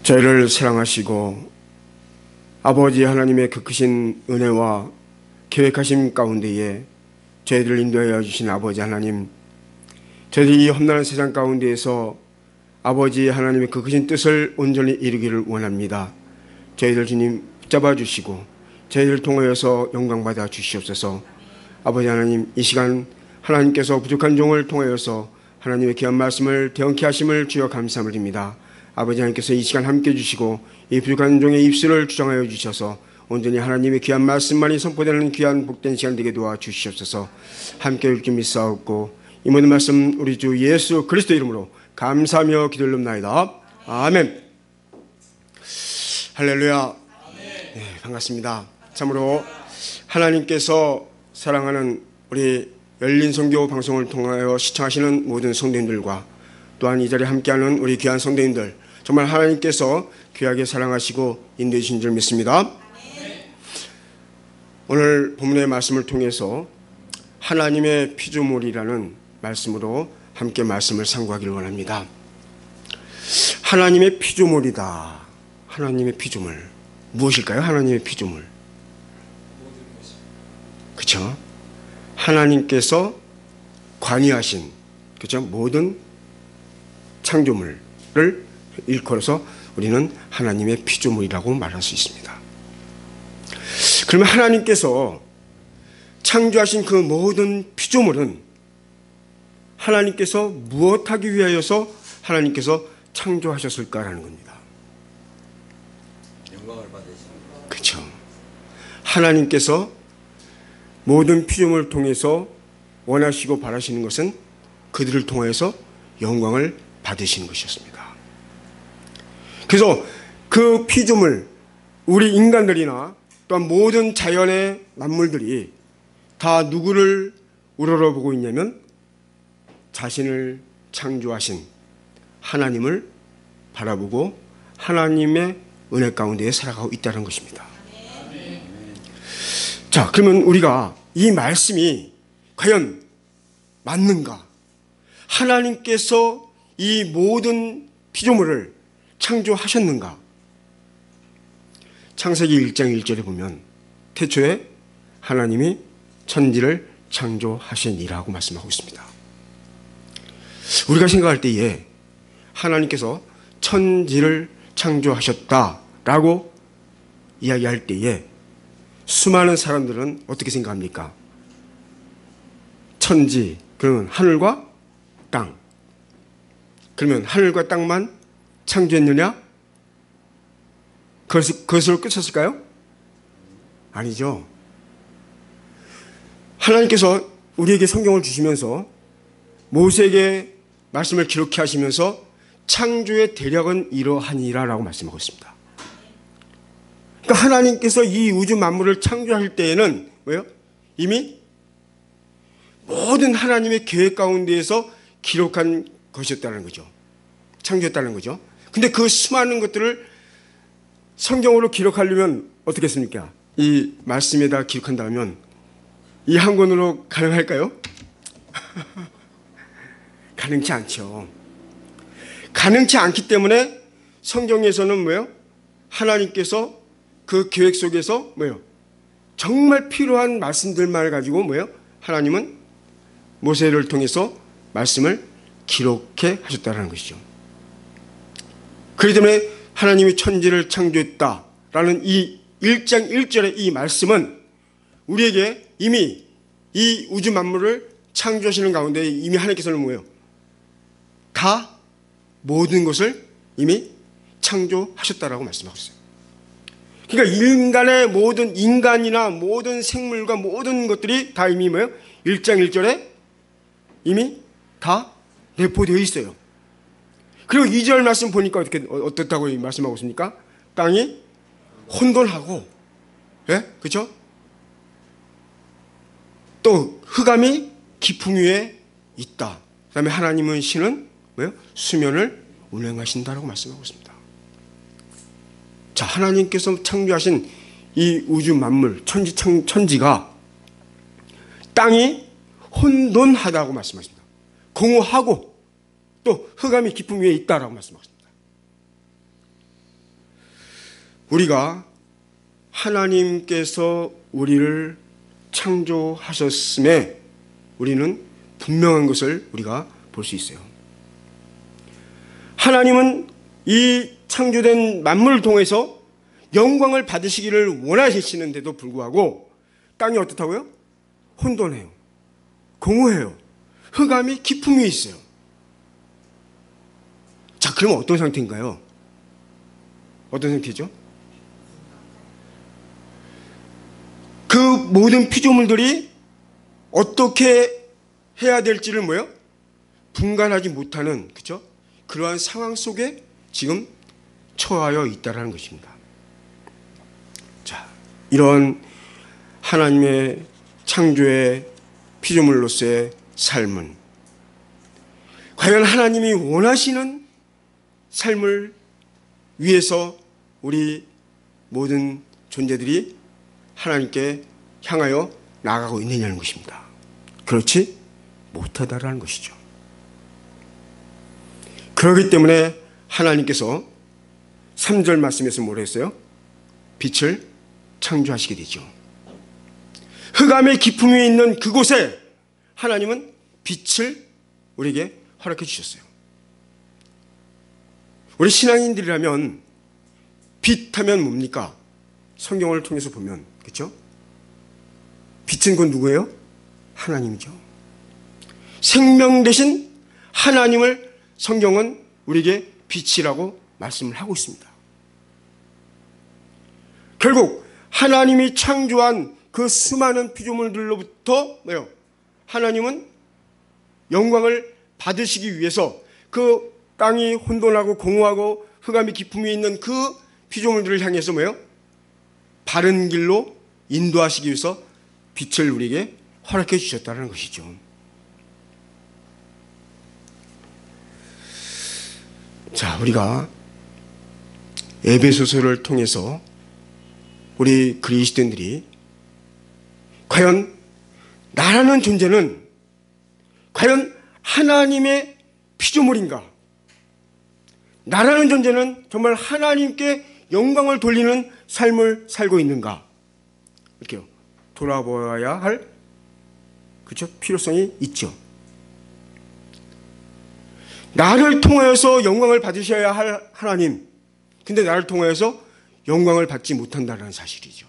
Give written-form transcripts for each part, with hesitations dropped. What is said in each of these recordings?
저희를 사랑하시고 아버지 하나님의 그 크신 은혜와 계획하심 가운데에 저희들을 인도하여 주신 아버지 하나님, 저희들이 이 험난한 세상 가운데에서 아버지 하나님의 그 크신 뜻을 온전히 이루기를 원합니다. 저희들 주님 붙잡아 주시고 저희들을 통하여서 영광받아 주시옵소서. 아버지 하나님, 이 시간 하나님께서 부족한 종을 통하여서 하나님의 귀한 말씀을 대언케 하심을 주여 감사함을 드립니다. 아버지 하나님께서 이 시간 함께해 주시고 이 부족한 종의 입술을 주장하여 주셔서 온전히 하나님의 귀한 말씀만이 선포되는 귀한 복된 시간 되게 도와주시옵소서. 함께해 줄 줄 믿사옵고 이 모든 말씀 우리 주 예수 그리스도 이름으로 감사하며 기도드립나이다. 아멘. 할렐루야. 네, 반갑습니다. 참으로 하나님께서 사랑하는 우리 열린 선교 방송을 통하여 시청하시는 모든 성도님들과 또한 이 자리에 함께하는 우리 귀한 성도님들, 정말 하나님께서 귀하게 사랑하시고 인도해 주신 줄 믿습니다. 오늘 본문의 말씀을 통해서 하나님의 피조물이라는 말씀으로 함께 말씀을 상고하기를 원합니다. 하나님의 피조물이다. 하나님의 피조물. 무엇일까요? 하나님의 피조물. 그렇죠? 하나님께서 관여하신, 그렇죠? 모든 창조물을 일컬어서 우리는 하나님의 피조물이라고 말할 수 있습니다. 그러면 하나님께서 창조하신 그 모든 피조물은 하나님께서 무엇하기 위하여서 하나님께서 창조하셨을까라는 겁니다. 영광을 받으시는. 그렇죠. 하나님께서 모든 피조물을 통해서 원하시고 바라시는 것은 그들을 통해서 영광을 받으시는 것이었습니다. 그래서 그 피조물, 우리 인간들이나 또한 모든 자연의 만물들이 다 누구를 우러러보고 있냐면 자신을 창조하신 하나님을 바라보고 하나님의 은혜 가운데 살아가고 있다는 것입니다. 자, 그러면 우리가 이 말씀이 과연 맞는가? 하나님께서 이 모든 피조물을 창조하셨는가? 창세기 1장 1절에 보면 태초에 하나님이 천지를 창조하시니라고 말씀하고 있습니다. 우리가 생각할 때에 하나님께서 천지를 창조하셨다라고 이야기할 때에 수많은 사람들은 어떻게 생각합니까? 천지, 그러면 하늘과 땅. 그러면 하늘과 땅만 창조했느냐? 그것으로 끝쳤을까요? 아니죠. 하나님께서 우리에게 성경을 주시면서 모세에게 말씀을 기록해 하시면서 창조의 대략은 이러하니라라고 말씀하고 있습니다. 그러니까 하나님께서 이 우주 만물을 창조할 때에는 뭐예요? 이미 모든 하나님의 계획 가운데에서 기록한 것이었다는 거죠. 창조했다는 거죠. 근데 그 수많은 것들을 성경으로 기록하려면 어떻게 했습니까? 이 말씀에다 기록한다면 이 한 권으로 가능할까요? 가능치 않죠. 가능치 않기 때문에 성경에서는 뭐예요? 하나님께서 그 계획 속에서 뭐예요? 정말 필요한 말씀들만 가지고 뭐예요? 하나님은 모세를 통해서 말씀을 기록해 하셨다는 것이죠. 그렇기 때문에 하나님이 천지를 창조했다라는 이 1장 1절의 이 말씀은 우리에게 이미 이 우주 만물을 창조하시는 가운데 이미 하나님께서는 뭐예요? 다 모든 것을 이미 창조하셨다라고 말씀하고 있어요. 그러니까 인간의 모든 인간이나 모든 생물과 모든 것들이 다 이미 뭐예요? 1장 1절에 이미 다 내포되어 있어요. 그리고 2절 말씀 보니까 어떻다고 말씀하고 있습니까? 땅이 혼돈하고, 예? 그렇죠? 또 흑암이 깊음 위에 있다. 그 다음에 하나님은 신은 뭐예요? 수면을 운행하신다라고 말씀하고 있습니다. 자, 하나님께서 창조하신 이 우주 만물, 천지가 땅이 혼돈하다고 말씀하십니다. 공허하고 또 흑암이 깊음 위에 있다라고 말씀하십니다. 우리가 하나님께서 우리를 창조하셨음에 우리는 분명한 것을 우리가 볼 수 있어요. 하나님은 이 창조된 만물을 통해서 영광을 받으시기를 원하시는데도 불구하고 땅이 어떻다고요? 혼돈해요. 공허해요. 흑암이 깊음이 있어요. 자, 그러면 어떤 상태인가요? 어떤 상태죠? 그 모든 피조물들이 어떻게 해야 될지를 분간하지 못하는, 그죠? 그러한 상황 속에 지금 처하여 있다라는 것입니다. 자, 이런 하나님의 창조의 피조물로서의 삶은 과연 하나님이 원하시는 삶을 위해서 우리 모든 존재들이 하나님께 향하여 나아가고 있느냐는 것입니다. 그렇지 못하다라는 것이죠. 그렇기 때문에 하나님께서 3절 말씀에서 뭐라 했어요? 빛을 창조하시게 되죠. 흑암의 깊음이 있는 그곳에 하나님은 빛을 우리에게 허락해 주셨어요. 우리 신앙인들이라면 빛 하면 뭡니까? 성경을 통해서 보면, 그렇죠? 빛은 곧 누구예요? 하나님이죠. 생명 되신 하나님을 성경은 우리에게 빛이라고 말씀을 하고 있습니다. 결국 하나님이 창조한 그 수많은 피조물들로부터 하나님은 영광을 받으시기 위해서 그 땅이 혼돈하고 공허하고 흑암이 깊음이 있는 그 피조물들을 향해서 바른 길로 인도하시기 위해서 빛을 우리에게 허락해 주셨다는 것이죠. 자, 우리가 에베소서를 통해서 우리 그리스도인들이 과연 나라는 존재는 과연 하나님의 피조물인가? 나라는 존재는 정말 하나님께 영광을 돌리는 삶을 살고 있는가? 이렇게요. 돌아보아야 할, 그렇죠? 필요성이 있죠. 나를 통하여서 영광을 받으셔야 할 하나님, 근데 나를 통하여서 영광을 받지 못한다는 사실이죠.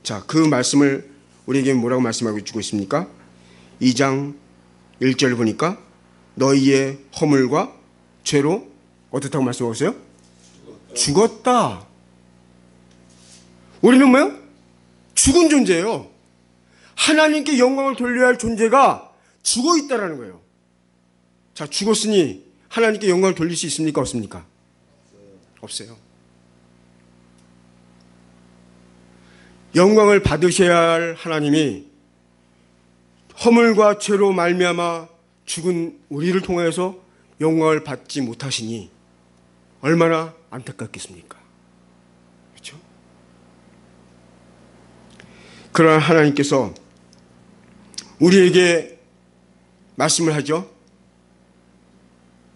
자, 그 말씀을 우리에게 뭐라고 말씀하고 주고 있습니까? 2장 1절 보니까 너희의 허물과 죄로 어떻다고 말씀하고 있어요? 죽었다. 우리는 죽은 존재예요. 하나님께 영광을 돌려야 할 존재가 죽어 있다라는 거예요. 자, 죽었으니 하나님께 영광을 돌릴 수 있습니까? 없습니까? 없어요. 영광을 받으셔야 할 하나님이 허물과 죄로 말미암아 죽은 우리를 통해서 영광을 받지 못하시니 얼마나 안타깝겠습니까? 그렇죠? 그러나 하나님께서 우리에게 말씀을 하죠.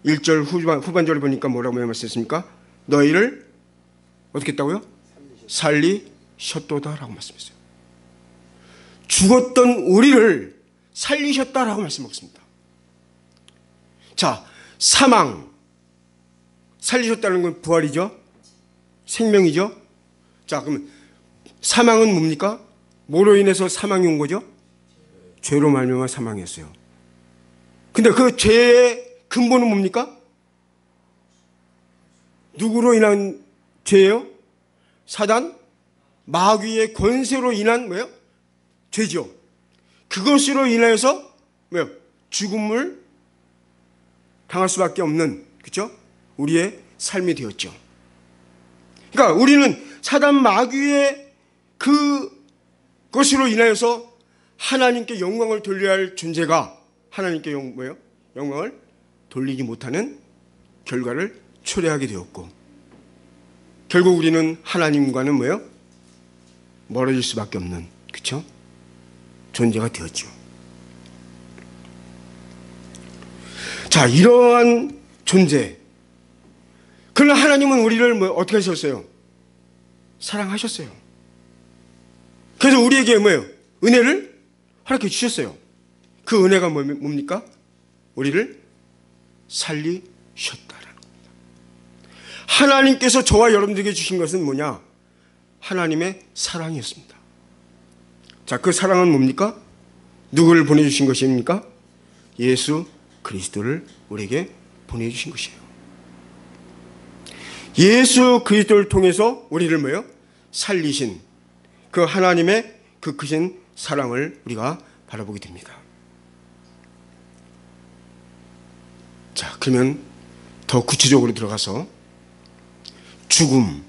1절 후반절을 보니까 뭐라고 말씀했습니까? 너희를 어떻게 했다고요? 살리셨도다라고 말씀했어요. 죽었던 우리를 살리셨다라고 말씀하셨습니다. 자, 사망 살리셨다는 건 부활이죠. 생명이죠. 자, 그러면 사망은 뭡니까? 뭐로 인해서 사망이 온 거죠? 죄로 말미암아 사망이었어요. 근데 그 죄의 근본은 뭡니까? 누구로 인한 죄예요? 사단, 마귀의 권세로 인한 죄죠. 그것으로 인해서 죽음을 당할 수밖에 없는, 그렇죠? 우리의 삶이 되었죠. 그러니까 우리는 사단 마귀의 그것으로 인하여서 하나님께 영광을 돌려야 할 존재가 하나님께 영광을 돌리지 못하는 결과를 초래하게 되었고, 결국 우리는 하나님과는 멀어질 수밖에 없는, 그렇죠? 존재가 되었죠. 자, 이러한 존재. 그러나 하나님은 우리를 어떻게 하셨어요? 사랑하셨어요. 그래서 우리에게 뭐예요? 은혜를 허락해 주셨어요. 그 은혜가 뭡니까? 우리를 살리셨다라는 겁니다. 하나님께서 저와 여러분들에게 주신 것은 뭐냐? 하나님의 사랑이었습니다. 자, 그 사랑은 뭡니까? 누구를 보내주신 것입니까? 예수 그리스도를 우리에게 보내주신 것이에요. 예수 그리스도를 통해서 우리를 뭐예요? 살리신 그 하나님의 그 크신 사랑을 우리가 바라보게 됩니다. 자, 그러면 더 구체적으로 들어가서 죽음의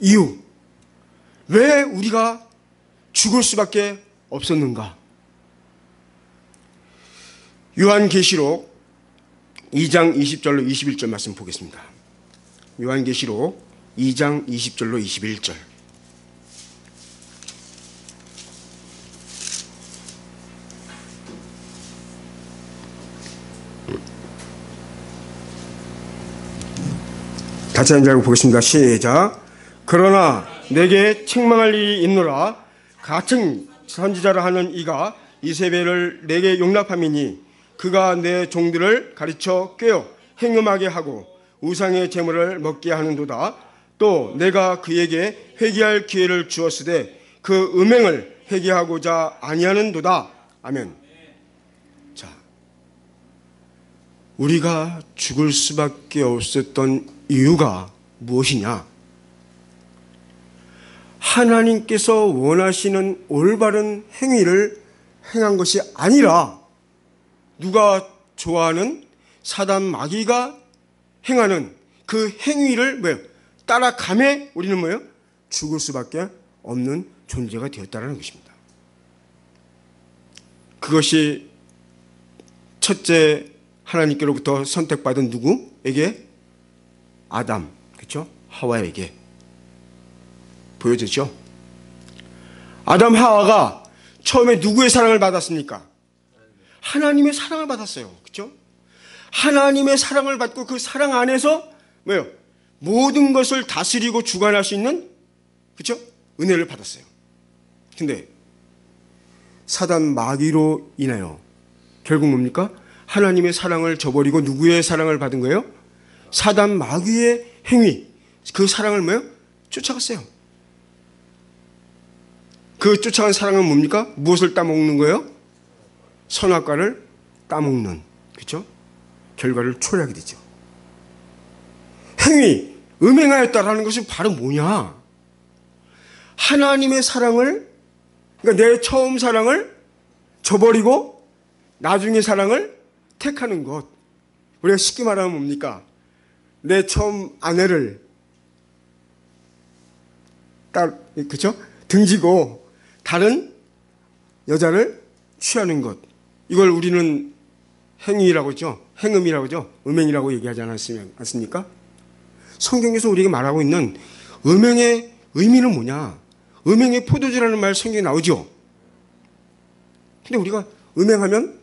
이유, 왜 우리가 죽을 수밖에 없었는가? 요한계시록 2장 20절로 21절 말씀 보겠습니다. 요한계시록 2장 20절로 21절. 같이 한번 보겠습니다. 시작. 그러나 내게 책망할 일이 있노라. 가증 선지자라 하는 이가 이세벨을 내게 용납함이니 그가 내 종들을 가르쳐 꾀어 행음하게 하고 우상의 제물을 먹게 하는도다. 또 내가 그에게 회개할 기회를 주었으되 그 음행을 회개하고자 아니하는도다. 아멘. 자, 우리가 죽을 수밖에 없었던 이유가 무엇이냐? 하나님께서 원하시는 올바른 행위를 행한 것이 아니라 누가 좋아하는 사단 마귀가 행하는 그 행위를 뭐예요? 따라감에 우리는 뭐예요? 죽을 수밖에 없는 존재가 되었다는 것입니다. 그것이 첫째 하나님께로부터 선택받은 누구에게? 아담, 그렇죠? 하와에게 보여졌죠. 아담 하와가 처음에 누구의 사랑을 받았습니까? 하나님의 사랑을 받았어요. 그렇죠? 하나님의 사랑을 받고 그 사랑 안에서 뭐예요? 모든 것을 다스리고 주관할 수 있는, 그렇죠? 은혜를 받았어요. 근데 사단 마귀로 인하여 결국 뭡니까? 하나님의 사랑을 저버리고 누구의 사랑을 받은 거예요? 사단 마귀의 행위, 그 사랑을 뭐예요? 쫓아갔어요. 그 쫓아간 사랑은 뭡니까? 무엇을 따먹는 거예요? 선악과를 따먹는, 그렇죠? 결과를 초래하게 되죠. 행위, 음행하였다라는 것이 바로 뭐냐? 하나님의 사랑을, 그러니까 내 처음 사랑을 저버리고 나중에 사랑을 택하는 것. 우리가 쉽게 말하면 뭡니까? 내 처음 아내를 그렇죠? 등지고 다른 여자를 취하는 것. 이걸 우리는 행위라고 하죠. 행음이라고 하죠. 음행이라고 얘기하지 않습니까? 성경에서 우리에게 말하고 있는 음행의 의미는 뭐냐? 음행의 포도주라는 말 성경에 나오죠. 근데 우리가 음행하면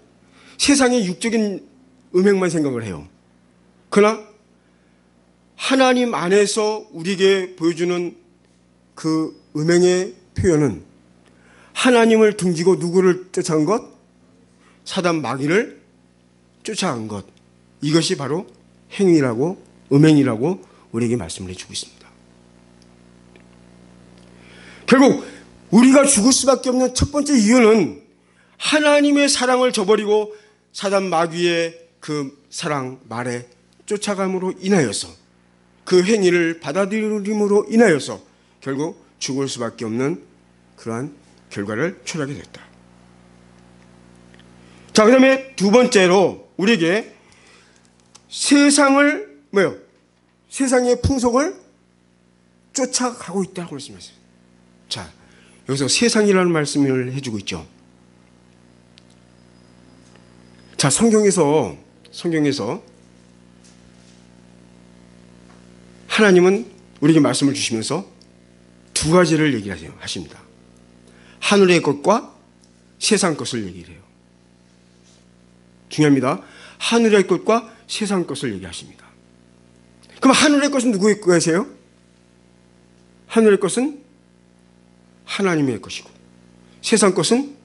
세상의 육적인 음행만 생각을 해요. 그러나 하나님 안에서 우리에게 보여주는 그 음행의 표현은 하나님을 등지고 누구를 쫓아간 것? 사단 마귀를 쫓아간 것. 이것이 바로 행위라고, 음행이라고 우리에게 말씀을 해주고 있습니다. 결국 우리가 죽을 수밖에 없는 첫 번째 이유는 하나님의 사랑을 저버리고 사단 마귀의 그 사랑 말에 쫓아감으로 인하여서, 그 행위를 받아들임으로 인하여서 결국 죽을 수밖에 없는 그러한 결과를 초래하게 됐다. 자, 그 다음에 두 번째로 우리에게 세상을 뭐요? 세상의 풍속을 쫓아가고 있다고 말씀하셨어요. 자, 여기서 세상이라는 말씀을 해주고 있죠. 자, 성경에서 하나님은 우리에게 말씀을 주시면서 두 가지를 얘기하십니다. 하늘의 것과 세상 것을 얘기를 해요. 중요합니다. 하늘의 것과 세상 것을 얘기하십니다. 그럼 하늘의 것은 누구의 것이에요? 하늘의 것은 하나님의 것이고 세상 것은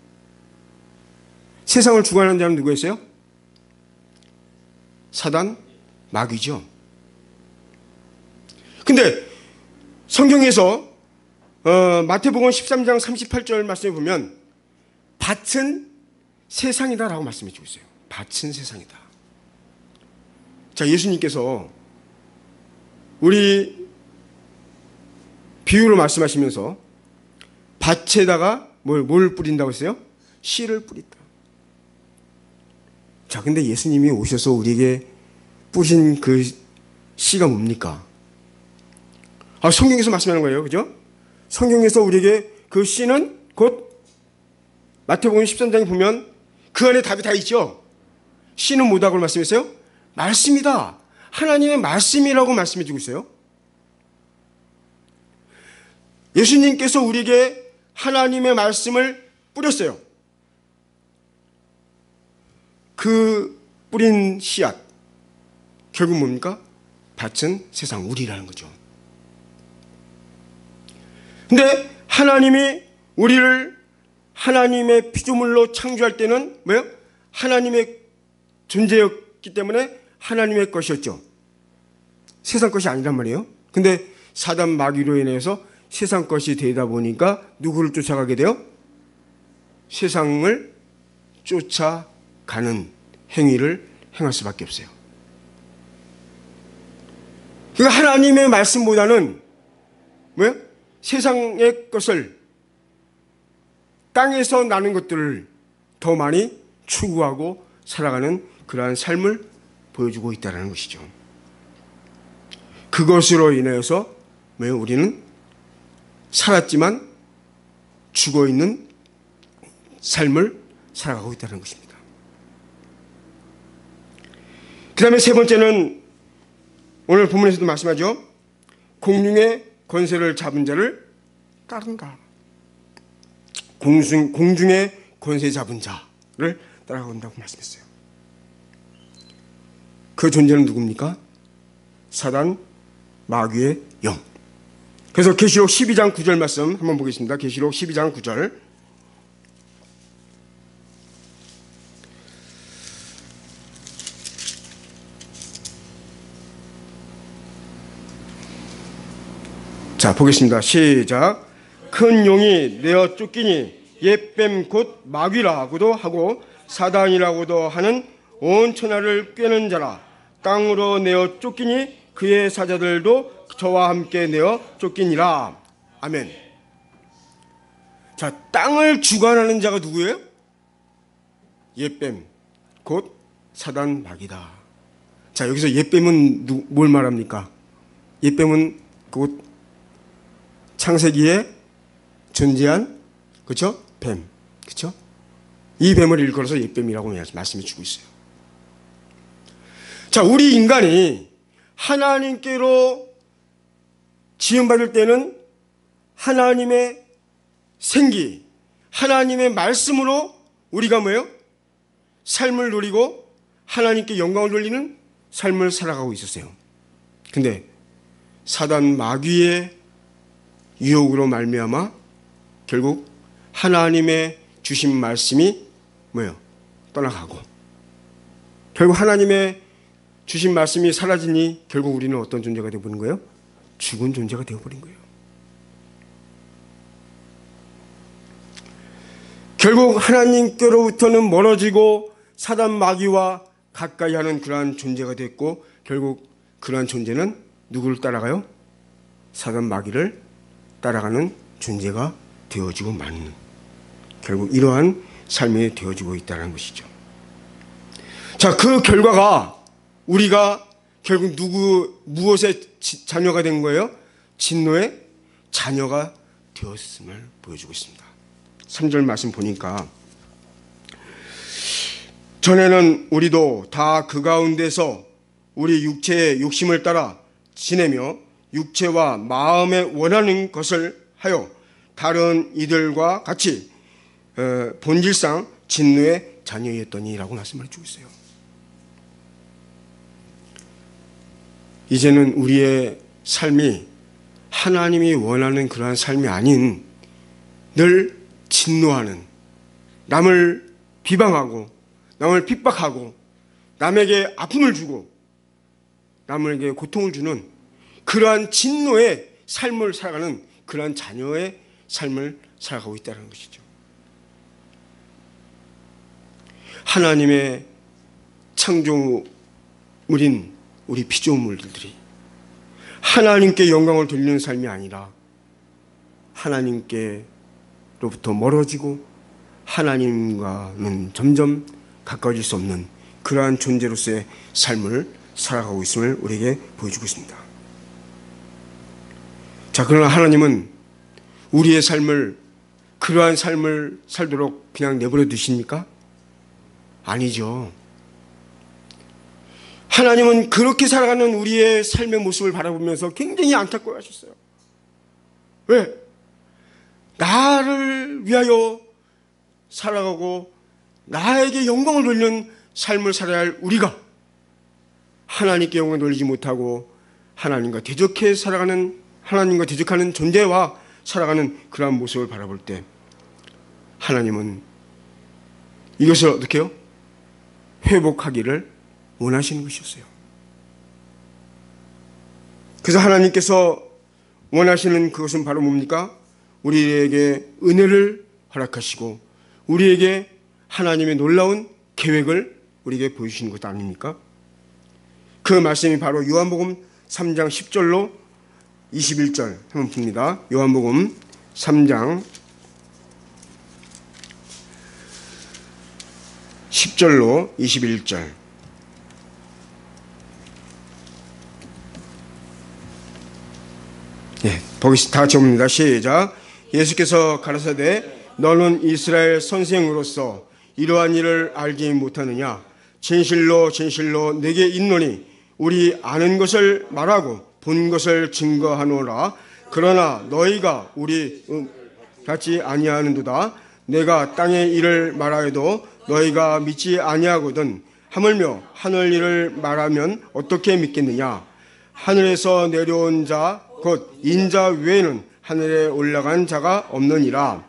세상을 주관하는 자는 누구였어요? 사단, 마귀죠. 근데 성경에서 마태복음 13장 38절 말씀에 보면 밭은 세상이다 라고 말씀해 주고 있어요. 밭은 세상이다. 자, 예수님께서 우리 비유로 말씀하시면서 밭에다가 뭘 뿌린다고 했어요? 씨를 뿌린다. 자, 근데 예수님이 오셔서 우리에게 뿌신 그 씨가 뭡니까? 성경에서 말씀하는 거예요. 그죠? 성경에서 우리에게 그 씨는 곧 마태복음 13장에 보면 그 안에 답이 다 있죠? 씨는 뭐다고 말씀했어요? 말씀이다. 하나님의 말씀이라고 말씀해 주고 있어요. 예수님께서 우리에게 하나님의 말씀을 뿌렸어요. 그 뿌린 씨앗, 결국 뭡니까? 밭은 세상, 우리라는 거죠. 근데 하나님이 우리를 하나님의 피조물로 창조할 때는 뭐예요? 하나님의 존재였기 때문에 하나님의 것이었죠. 세상 것이 아니란 말이에요. 근데 사단 마귀로 인해서 세상 것이 되다 보니까 누구를 쫓아가게 돼요? 세상을 쫓아가는 행위를 행할 수밖에 없어요. 그러니까 하나님의 말씀보다는 뭐예요? 세상의 것을, 땅에서 나는 것들을 더 많이 추구하고 살아가는 그러한 삶을 보여주고 있다는 것이죠. 그것으로 인해서 우리는 살았지만 죽어있는 삶을 살아가고 있다는 것입니다. 그 다음에 세 번째는 오늘 본문에서도 말씀하죠. 공중의 권세를 잡은 자를 따른다. 공중의 권세 잡은 자를 따라간다고 말씀했어요. 그 존재는 누굽니까? 사단, 마귀의 영. 그래서 계시록 12장 9절 말씀 한번 보겠습니다. 계시록 12장 9절. 자, 보겠습니다. 시작. 큰 용이 내어 쫓기니 옛뱀 곧 마귀라고도 하고 사단이라고도 하는 온 천하를 꿰는 자라. 땅으로 내어 쫓기니 그의 사자들도 저와 함께 내어 쫓기니라. 아멘. 자, 땅을 주관하는 자가 누구예요? 옛뱀 곧 사단 마귀다. 자, 여기서 옛뱀은 뭘 말합니까? 옛뱀은 곧 창세기에 존재한, 그렇죠? 뱀, 그렇죠? 이 뱀을 일컬어서 옛뱀이라고 말씀해 주고 있어요. 자, 우리 인간이 하나님께로 지음받을 때는 하나님의 생기, 하나님의 말씀으로 우리가 뭐예요? 삶을 누리고 하나님께 영광을 돌리는 삶을 살아가고 있었어요. 근데 사단 마귀의 유혹으로 말미암아 결국 하나님의 주신 말씀이 뭐예요? 떠나가고 결국 하나님의 주신 말씀이 사라지니 결국 우리는 어떤 존재가 되어버린 거예요? 죽은 존재가 되어버린 거예요. 결국 하나님께로부터는 멀어지고 사단 마귀와 가까이 하는 그러한 존재가 됐고 결국 그러한 존재는 누구를 따라가요? 사단 마귀를 따라가는 존재가 되어지고 마는, 결국 이러한 삶이 되어지고 있다는 것이죠. 자, 그 결과가 우리가 결국 무엇의 자녀가 된 거예요? 진노의 자녀가 되었음을 보여주고 있습니다. 3절 말씀 보니까 전에는 우리도 다 그 가운데서 우리 육체의 욕심을 따라 지내며 육체와 마음에 원하는 것을 하여 다른 이들과 같이 본질상 진노의 자녀였더니라고 말씀을 해주고 있어요. 이제는 우리의 삶이 하나님이 원하는 그러한 삶이 아닌 늘 진노하는, 남을 비방하고 남을 핍박하고 남에게 아픔을 주고 남에게 고통을 주는 그러한 진노의 삶을 살아가는 그러한 자녀의 삶을 살아가고 있다는 것이죠. 하나님의 창조물인 우리 피조물들이 하나님께 영광을 돌리는 삶이 아니라 하나님께로부터 멀어지고 하나님과는 점점 가까워질 수 없는 그러한 존재로서의 삶을 살아가고 있음을 우리에게 보여주고 있습니다. 자, 그러나 하나님은 우리의 삶을, 그러한 삶을 살도록 그냥 내버려 두십니까? 아니죠. 하나님은 그렇게 살아가는 우리의 삶의 모습을 바라보면서 굉장히 안타까워하셨어요. 왜? 나를 위하여 살아가고 나에게 영광을 돌리는 삶을 살아야 할 우리가 하나님께 영광을 돌리지 못하고 하나님과 대적해 살아가는, 하나님과 대적하는 존재와 살아가는 그러한 모습을 바라볼 때 하나님은 이것을 어떻게 해요? 회복하기를 원하시는 것이었어요. 그래서 하나님께서 원하시는 그것은 바로 뭡니까? 우리에게 은혜를 허락하시고 우리에게 하나님의 놀라운 계획을 우리에게 보여주시는 것 아닙니까? 그 말씀이 바로 요한복음 3장 10절로 21절 한번 봅니다. 요한복음 3장 10절로 21절. 예, 보기 다 같이 봅니다. 시작. 예수께서 가라사대 너는 이스라엘 선생으로서 이러한 일을 알지 못하느냐? 진실로 진실로 내게 있노니 우리 아는 것을 말하고 본 것을 증거하노라. 그러나 너희가 우리 같지 아니하는도다. 내가 땅의 일을 말하여도 너희가 믿지 아니하거든. 하물며 하늘 일을 말하면 어떻게 믿겠느냐? 하늘에서 내려온 자 곧 인자 외에는 하늘에 올라간 자가 없느니라.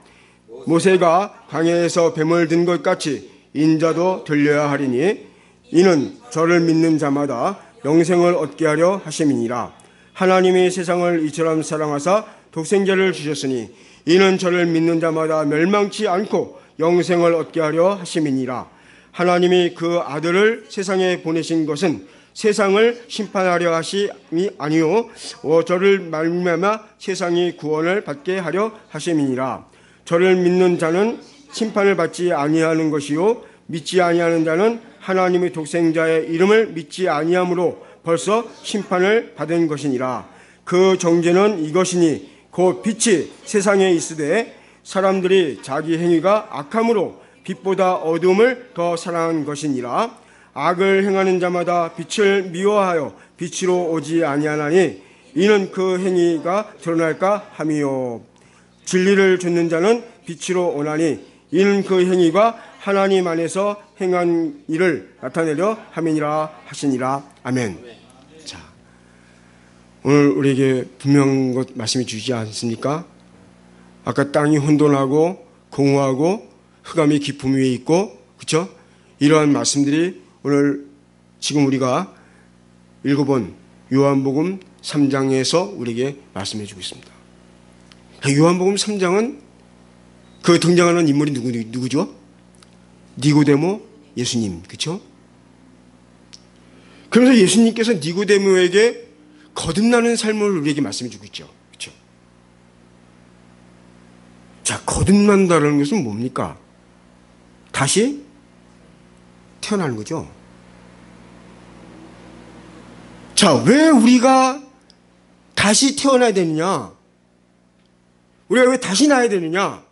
모세가 광야에서 뱀을 든 것 같이 인자도 들려야 하리니 이는 저를 믿는 자마다 영생을 얻게 하려 하심이니라. 하나님이 세상을 이처럼 사랑하사 독생자를 주셨으니 이는 저를 믿는 자마다 멸망치 않고 영생을 얻게 하려 하심이니라. 하나님이 그 아들을 세상에 보내신 것은 세상을 심판하려 하심이 아니요 저를 말미암아 세상이 구원을 받게 하려 하심이니라. 저를 믿는 자는 심판을 받지 아니하는 것이요 믿지 아니하는 자는 하나님의 독생자의 이름을 믿지 아니함으로 벌써 심판을 받은 것이니라. 그 정죄는 이것이니 곧 빛이 세상에 있으되 사람들이 자기 행위가 악함으로 빛보다 어두움을 더 사랑한 것이니라. 악을 행하는 자마다 빛을 미워하여 빛으로 오지 아니하나니 이는 그 행위가 드러날까 함이요 진리를 듣는 자는 빛으로 오나니 이는 그 행위가 하나님 안에서 행한 일을 나타내려 함이니라 하시니라. 아멘. 자, 오늘 우리에게 분명한 것 말씀해 주시지 않습니까? 아까 땅이 혼돈하고 공허하고 흑암이 깊음 위에 있고, 그렇죠? 이러한 말씀들이 오늘 지금 우리가 읽어본 요한복음 3장에서 우리에게 말씀해 주고 있습니다. 요한복음 3장은 그 등장하는 인물이 누구죠? 니고데모 예수님, 그렇죠? 그러면서 예수님께서 니고데모에게 거듭나는 삶을 우리에게 말씀해 주고 있죠. 그렇죠? 자, 거듭난다는 것은 뭡니까? 다시 태어나는 거죠. 자, 왜 우리가 다시 태어나야 되느냐? 우리가 왜 다시 나야 되느냐?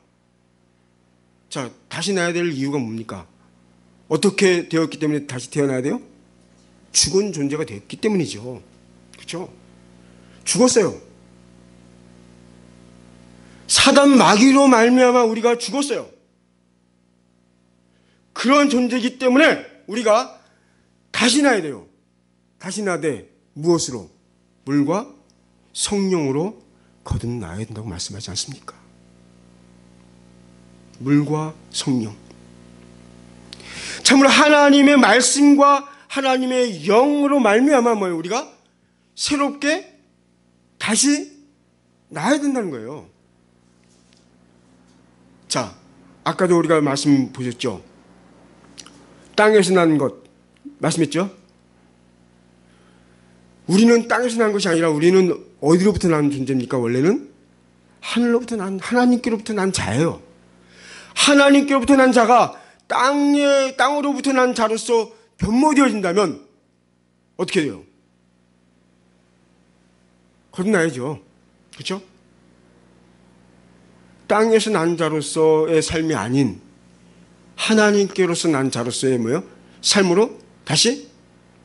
자, 다시 나야 될 이유가 뭡니까? 어떻게 되었기 때문에 다시 태어나야 돼요? 죽은 존재가 됐기 때문이죠. 그렇죠? 죽었어요. 사단 마귀로 말미암아 우리가 죽었어요. 그런 존재이기 때문에 우리가 다시 나야 돼요. 다시 나되 무엇으로? 물과 성령으로 거듭나야 된다고 말씀하지 않습니까? 물과 성령. 참으로 하나님의 말씀과 하나님의 영으로 말미암아 뭐예요? 우리가 새롭게 다시 나야 된다는 거예요. 자, 아까도 우리가 말씀 보셨죠? 땅에서 난 것 말씀했죠? 우리는 땅에서 난 것이 아니라 우리는 어디로부터 난 존재입니까? 원래는 하늘로부터 난, 하나님께로부터 난 자예요. 하나님께로부터 난 자가 땅으로부터 난 자로서 변모되어진다면 어떻게 돼요? 거듭나야죠. 그렇죠? 땅에서 난 자로서의 삶이 아닌 하나님께로서 난 자로서의 뭐요? 삶으로 다시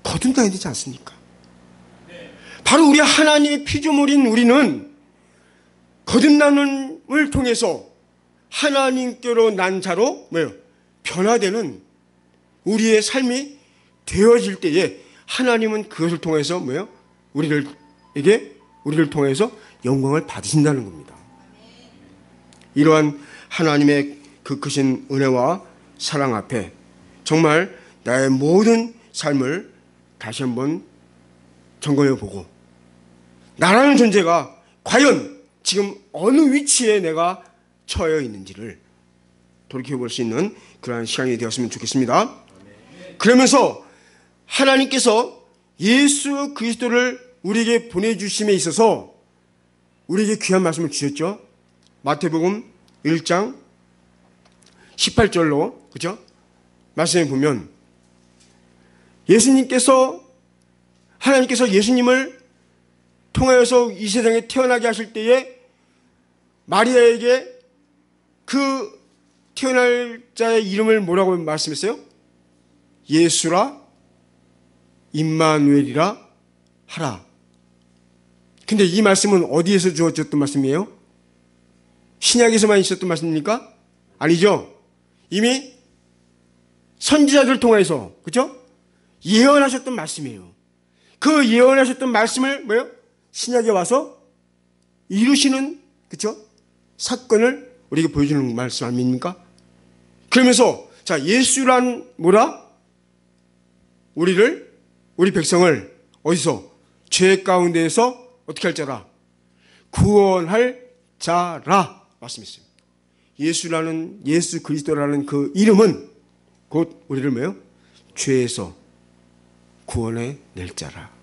거듭나야 되지 않습니까? 바로 우리 하나님의 피조물인 우리는 거듭남을 통해서 하나님께로 난 자로 뭐요? 변화되는 우리의 삶이 되어질 때에 하나님은 그것을 통해서 뭐요? 우리를 통해서 영광을 받으신다는 겁니다. 이러한 하나님의 그 크신 은혜와 사랑 앞에 정말 나의 모든 삶을 다시 한번 점검해 보고 나라는 존재가 과연 지금 어느 위치에 내가 처해 있는지를 돌이켜볼 수 있는 그러한 시간이 되었으면 좋겠습니다. 그러면서 하나님께서 예수 그리스도를 우리에게 보내주심에 있어서 우리에게 귀한 말씀을 주셨죠. 마태복음 1장 18절로 그죠? 말씀에 보면 하나님께서 예수님을 통하여서 이 세상에 태어나게 하실 때에 마리아에게 그 태어날 자의 이름을 뭐라고 말씀했어요? 예수라 임마누엘이라 하라. 근데 이 말씀은 어디에서 주어졌던 말씀이에요? 신약에서만 있었던 말씀입니까? 아니죠. 이미 선지자들 통해서 그렇죠? 예언하셨던 말씀이에요. 그 예언하셨던 말씀을 뭐요? 신약에 와서 이루시는 그렇죠? 사건을 우리에게 보여주는 말씀 아닙니까? 그러면서 자, 예수란 뭐라? 우리 백성을 어디서? 죄 가운데에서 어떻게 할 자라? 구원할 자라 말씀했어요. 예수 그리스도라는 그 이름은 곧 우리를 뭐요? 죄에서 구원해 낼 자라.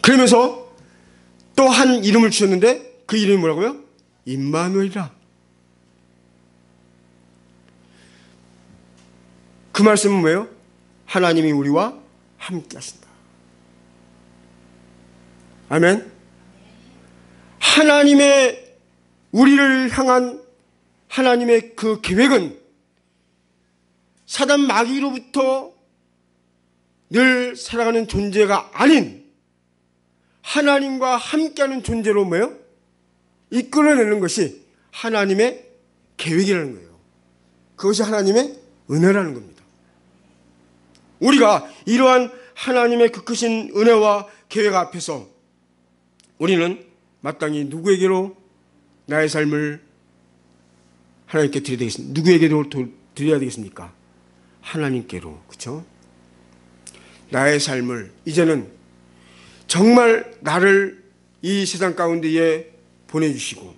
그러면서 또 한 이름을 주셨는데 그 이름이 뭐라고요? 임마누엘이라. 그 말씀은 뭐예요? 하나님이 우리와 함께 하신다. 아멘. 하나님의 우리를 향한 하나님의 그 계획은 사단 마귀로부터 늘 살아가는 존재가 아닌 하나님과 함께하는 존재로 뭐예요? 이끌어내는 것이 하나님의 계획이라는 거예요. 그것이 하나님의 은혜라는 겁니다. 우리가 이러한 하나님의 그 크신 은혜와 계획 앞에서 우리는 마땅히 누구에게로 나의 삶을 하나님께 드려야 되겠습니까? 누구에게로 드려야 되겠습니까? 하나님께로. 그렇죠? 나의 삶을 이제는 정말 나를 이 세상 가운데에 보내주시고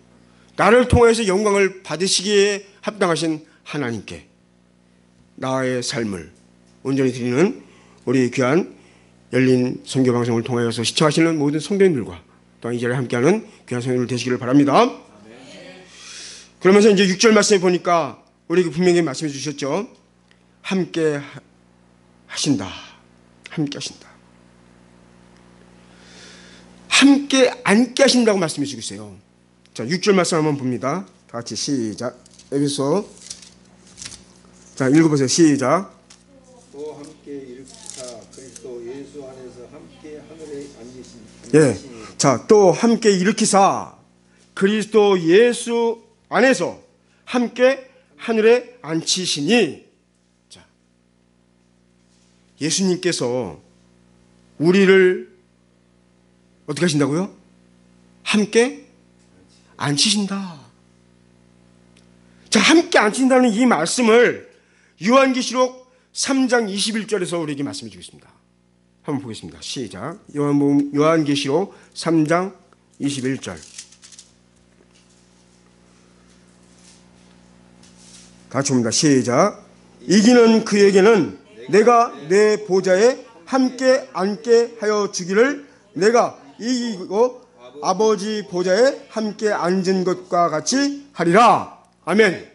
나를 통해서 영광을 받으시기에 합당하신 하나님께 나의 삶을 온전히 드리는 우리 귀한 열린 선교방송을 통하여서 시청하시는 모든 성도님들과 또한 이 자리에 함께하는 귀한 성도님들 되시기를 바랍니다. 그러면서 이제 6절 말씀에 보니까 우리에게 분명히 말씀해 주셨죠. 함께 하신다. 함께 하신다. 함께 앉게 하신다고 말씀해 주고 있어요. 자, 6절 말씀 한번 봅니다. 다 같이 시작. 여기서 자, 읽어보세요. 시작. 또 함께 일으키사 그리스도 예수 안에서 함께 하늘에 앉으신 예. 자, 또 함께 일으키사 그리스도 예수 안에서 함께 하늘에 앉히시니. 자, 예수님께서 우리를 어떻게 하신다고요? 함께 앉히신다. 자, 함께 앉힌다는 이 말씀을 요한계시록 3장 21절에서 우리에게 말씀해 주고 있습니다. 한번 보겠습니다. 시작. 요한계시록 3장 21절. 같이 봅니다. 시작. 이기는 그에게는 내가 내 보좌에 함께 앉게 하여 주기를, 내가 이기고 아버지 보좌에 함께 앉은 것과 같이 하리라. 아멘.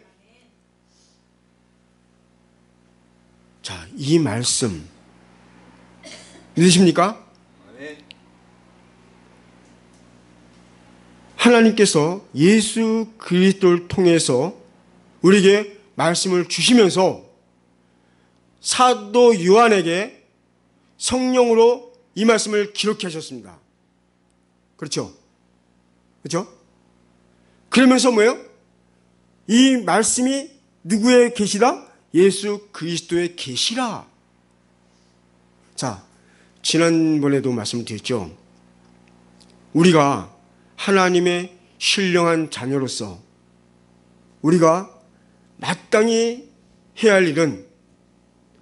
자, 이 말씀 믿으십니까? 하나님께서 예수 그리스도를 통해서 우리에게 말씀을 주시면서 사도 요한에게 성령으로 이 말씀을 기록해 하셨습니다. 그렇죠? 그렇죠? 그러면서 뭐예요? 이 말씀이 누구의 계시다? 예수 그리스도의 계시라. 자, 지난번에도 말씀드렸죠. 우리가 하나님의 신령한 자녀로서 우리가 마땅히 해야 할 일은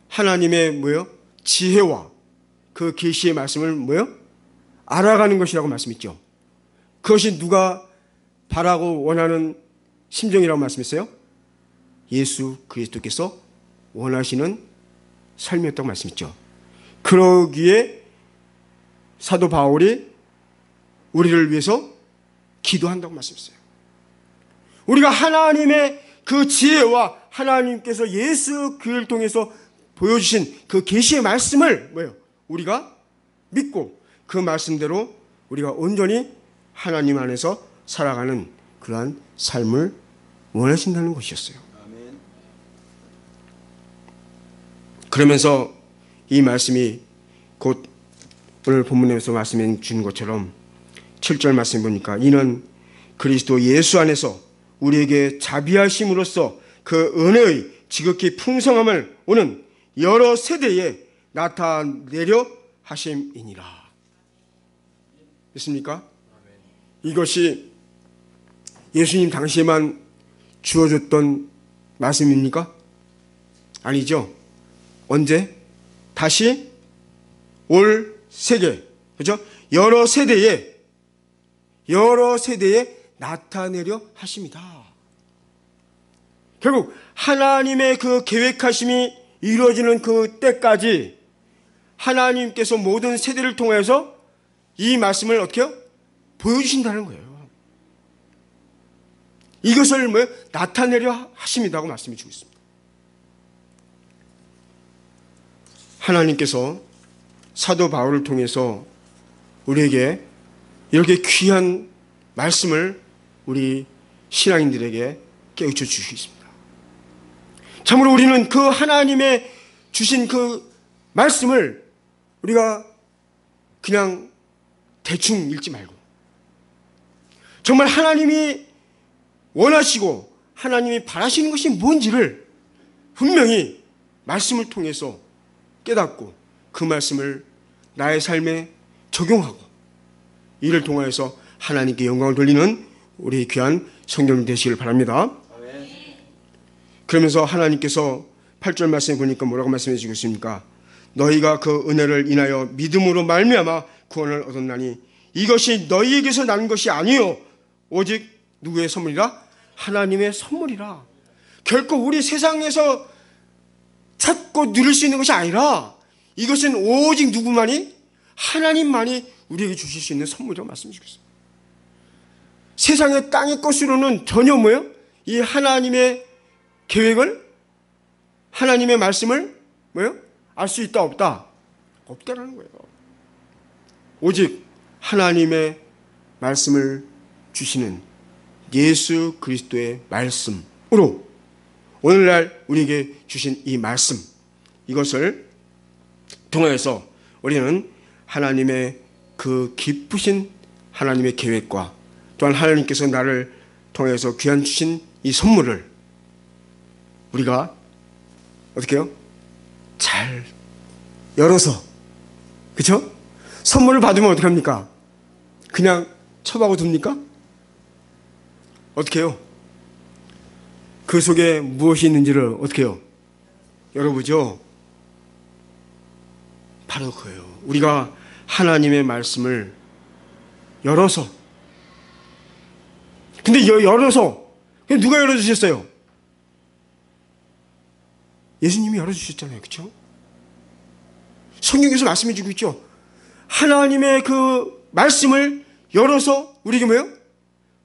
하나님의 뭐요? 지혜와 그 계시의 말씀을 뭐요? 알아가는 것이라고 말씀했죠. 그것이 누가 바라고 원하는 심정이라고 말씀했어요? 예수 그리스도께서 원하시는 삶이었다고 말씀했죠. 그러기에 사도 바울이 우리를 위해서 기도한다고 말씀했어요. 우리가 하나님의 그 지혜와 하나님께서 예수 그를 통해서 보여주신 그 계시의 말씀을 뭐예요? 우리가 믿고 그 말씀대로 우리가 온전히 하나님 안에서 살아가는 그러한 삶을 원하신다는 것이었어요. 그러면서 이 말씀이 곧 오늘 본문에서 말씀해 주는 것처럼 7절 말씀 보니까 이는 그리스도 예수 안에서 우리에게 자비하심으로써 그 은혜의 지극히 풍성함을 오는 여러 세대에 나타내려 하심이니라. 믿습니까? 이것이 예수님 당시에만 주어졌던 말씀입니까? 아니죠. 언제? 다시 올 세계, 그렇죠? 여러 세대에 나타내려 하십니다. 결국 하나님의 그 계획하심이 이루어지는 그 때까지 하나님께서 모든 세대를 통해서 이 말씀을 어떻게 해요? 보여주신다는 거예요. 이것을 뭐 나타내려 하십니다고 말씀해 주고 있습니다. 하나님께서 사도 바울을 통해서 우리에게 이렇게 귀한 말씀을 우리 신앙인들에게 깨우쳐 주시고 있습니다. 참으로 우리는 그 하나님의 주신 그 말씀을 우리가 그냥 대충 읽지 말고 정말 하나님이 원하시고 하나님이 바라시는 것이 뭔지를 분명히 말씀을 통해서 깨닫고 그 말씀을 나의 삶에 적용하고 이를 통하여서 하나님께 영광을 돌리는 우리 귀한 성도님 되시길 바랍니다. 그러면서 하나님께서 8절 말씀에 보니까 뭐라고 말씀해 주고 있습니까? 너희가 그 은혜를 인하여 믿음으로 말미암아 구원을 얻었나니 이것이 너희에게서 난 것이 아니요 오직 누구의 선물이라? 하나님의 선물이라. 결코 우리 세상에서 찾고 누릴 수 있는 것이 아니라 이것은 오직 누구만이? 하나님만이 우리에게 주실 수 있는 선물이라고 말씀해 주고 있습니다. 세상의 땅의 것으로는 전혀 뭐예요? 이 하나님의 계획을, 하나님의 말씀을 뭐예요? 알 수 있다 없다? 없다라는 거예요. 오직 하나님의 말씀을 주시는 예수 그리스도의 말씀으로 오늘날 우리에게 주신 이 말씀, 이것을 통하여서 우리는 하나님의 그 기쁘신 하나님의 계획과 또한 하나님께서 나를 통해서 귀한 주신 이 선물을 우리가 어떻게 해요? 잘 열어서, 그렇죠? 선물을 받으면 어떻게 합니까? 그냥 첩하고 듭니까? 어떻게 해요? 그 속에 무엇이 있는지를 어떻게 해요? 열어보죠. 바로 그예요. 우리가 하나님의 말씀을 열어서, 근데 열어서 누가 열어주셨어요? 예수님이 열어주셨잖아요. 그렇죠? 성경에서 말씀해 주고 있죠. 하나님의 그 말씀을 열어서 우리에게 뭐예요?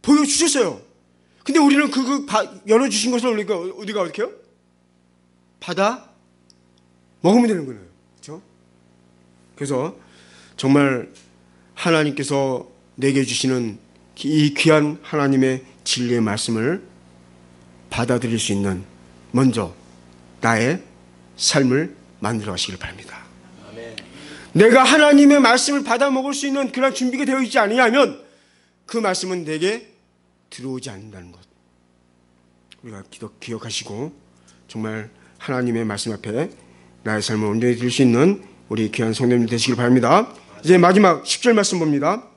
보여주셨어요. 근데 우리는 열어주신 것을 우리가 어떻게 해요? 받아 먹으면 되는 거예요. 그렇죠? 그래서 정말 하나님께서 내게 주시는 이 귀한 하나님의 진리의 말씀을 받아들일 수 있는 먼저 나의 삶을 만들어 가시길 바랍니다. 아멘. 내가 하나님의 말씀을 받아 먹을 수 있는 그런 준비가 되어 있지 않으면 그 말씀은 내게 들어오지 않는다는 것. 우리가 기억하시고 정말 하나님의 말씀 앞에 나의 삶을 온전히 드릴 수 있는 우리 귀한 성도님 되시길 바랍니다. 이제 마지막 10절 말씀 봅니다.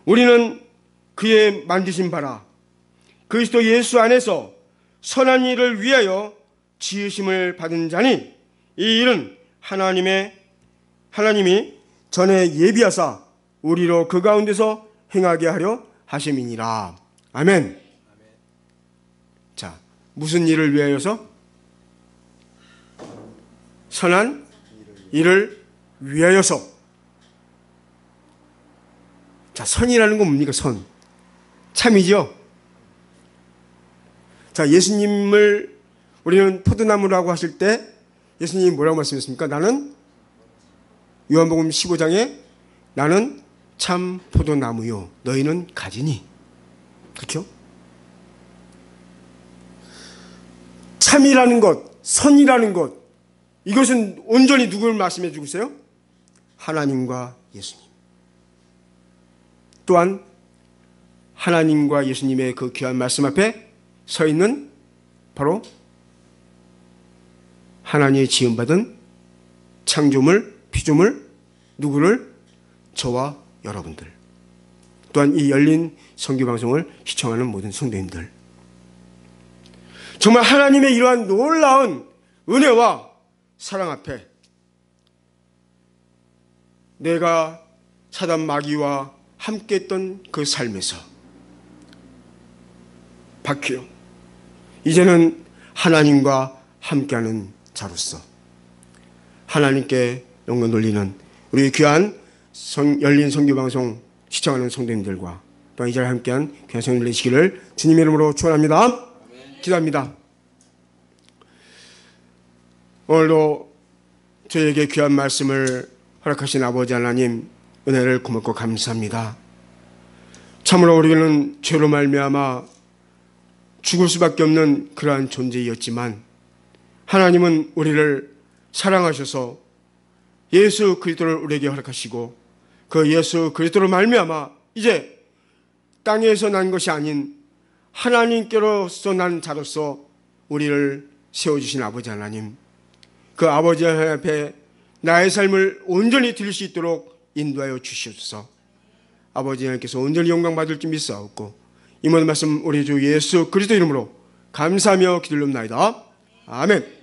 우리는 그의 만드신 바라 그리스도 예수 안에서 선한 일을 위하여 지으심을 받은 자니 이 일은 하나님이 전에 예비하사 우리로 그 가운데서 행하게 하려 하심이니라. 아멘. 자, 무슨 일을 위하여서? 선한 일을 위하여서. 자, 선이라는 건 뭡니까? 선. 참이죠? 자, 예수님을 우리는 포도나무라고 하실 때 예수님이 뭐라고 말씀하셨습니까? 나는 요한복음 15장에 나는 참 포도나무요 너희는 가지니. 그렇죠? 참이라는 것, 선이라는 것, 이것은 온전히 누구를 말씀해 주고 있어요? 하나님과 예수님. 또한 하나님과 예수님의 그 귀한 말씀 앞에 서 있는 바로 하나님의 지음받은 창조물, 피조물, 누구를? 저와 여러분들. 또한 이 열린 선교방송을 시청하는 모든 성도님들. 정말 하나님의 이러한 놀라운 은혜와 사랑 앞에 내가 사단 마귀와 함께했던 그 삶에서 바뀌어 이제는 하나님과 함께하는 자로서 하나님께 영광 돌리는 우리 귀한 열린 선교방송 시청하는 성도님들과 또 이 자리에 함께한 귀한 성도들 되시기를 주님의 이름으로 축원합니다. 기도합니다. 오늘도 저에게 귀한 말씀을 허락하신 아버지 하나님 은혜를 고맙고 감사합니다. 참으로 우리는 죄로 말미암아 죽을 수밖에 없는 그러한 존재였지만 하나님은 우리를 사랑하셔서 예수 그리스도를 우리에게 허락하시고 그 예수 그리스도로 말미암아 이제 땅에서 난 것이 아닌 하나님께로서 난 자로서 우리를 세워주신 아버지 하나님, 그 아버지 하나님 앞에 나의 삶을 온전히 드릴 수 있도록 인도하여 주시옵소서. 아버지 하나님께서 온전히 영광 받을 줄 믿사옵고 이 모든 말씀 우리 주 예수 그리스도 이름으로 감사하며 기도합나이다. 아멘.